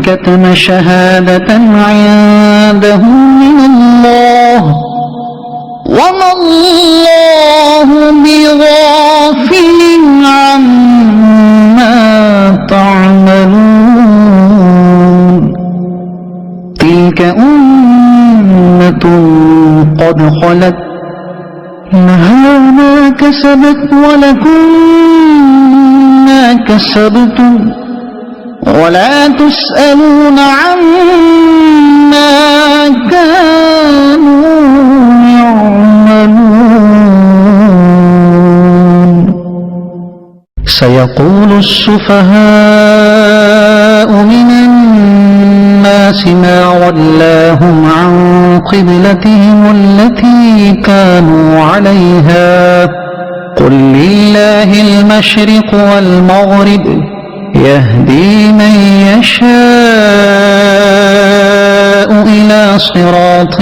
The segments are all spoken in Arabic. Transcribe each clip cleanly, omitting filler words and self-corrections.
كتم شهادة عنده من الله وما الله بغافل عما تعملون تلك أمة قد خلت لها ما كسبت ولكم ما كسبتم ولا تسألون عما كانوا يعملون سيقول السفهاء من الناس ما ولاهم عن قبلتهم التي كانوا عليها قل لله المشرق والمغرب يهدي من يشاء إلى صراط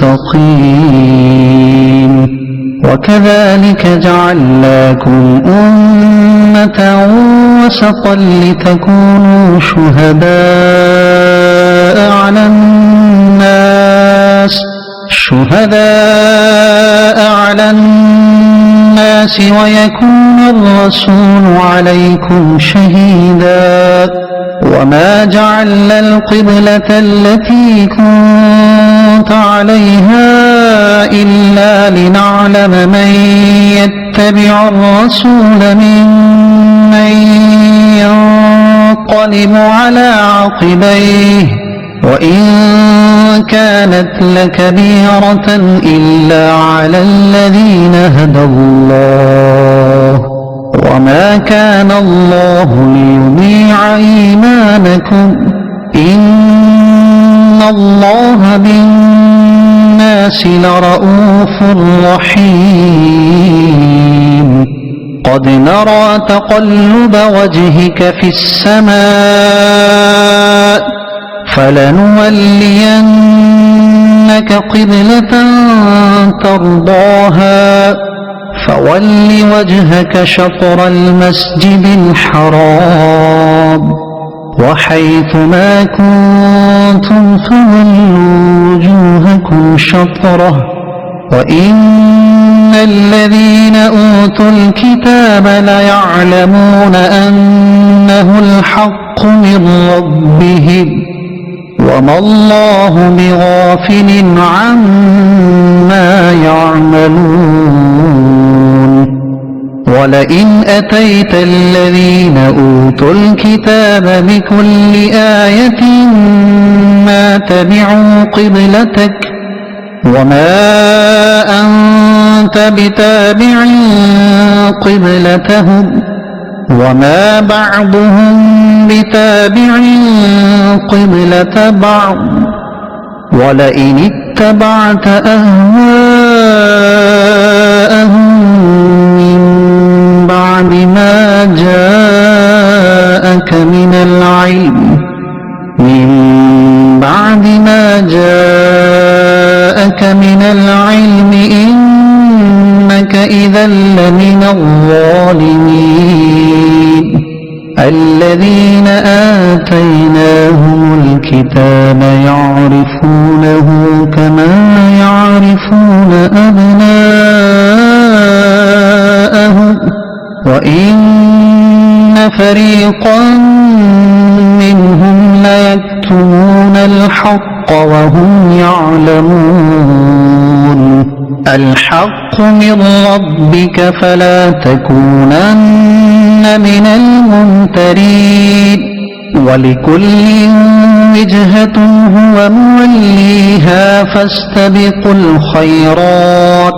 مستقيم وكذلك جعلناكم أمة وسطا لتكونوا شهداء على الناس ويكون الرسول عليكم شهيدا وما جعلنا القبلة التي كنت عليها إلا لنعلم من يتبع الرسول ممن ينقلب على عقبيه وإن كانت لكبيرة إلا على الذين هدى الله وما كان الله ليضيع إيمانكم إن الله بالناس لرءوف رحيم قد نرى تقلب وجهك في السماء فلنولينك قبلة ترضاها فول وجهك شطر المسجد الحرام وحيث ما كنتم فولوا وجوهكم شطره وإن الذين أوتوا الكتاب ليعلمون أنه الحق من ربهم وما الله بغافل عما يعملون ولئن أتيت الذين أوتوا الكتاب بكل آية ما تبعوا قبلتك وما أنت بتابع قبلتهم وما بعضهم بتابع قبلة بعض ولئن اتبعت أهواءهم من بعد ما جاءك من العلم إنك إذا لمن الظالمين الذين آتيناهم الكتاب يعرفونه كما يعرفون أبناءهم وإن فريقا منهم ليكتمون الحق وهم يعلمون الحق من ربك فلا تكونن من الممترين ولكل وجهة هو موليها فاستبقوا الخيرات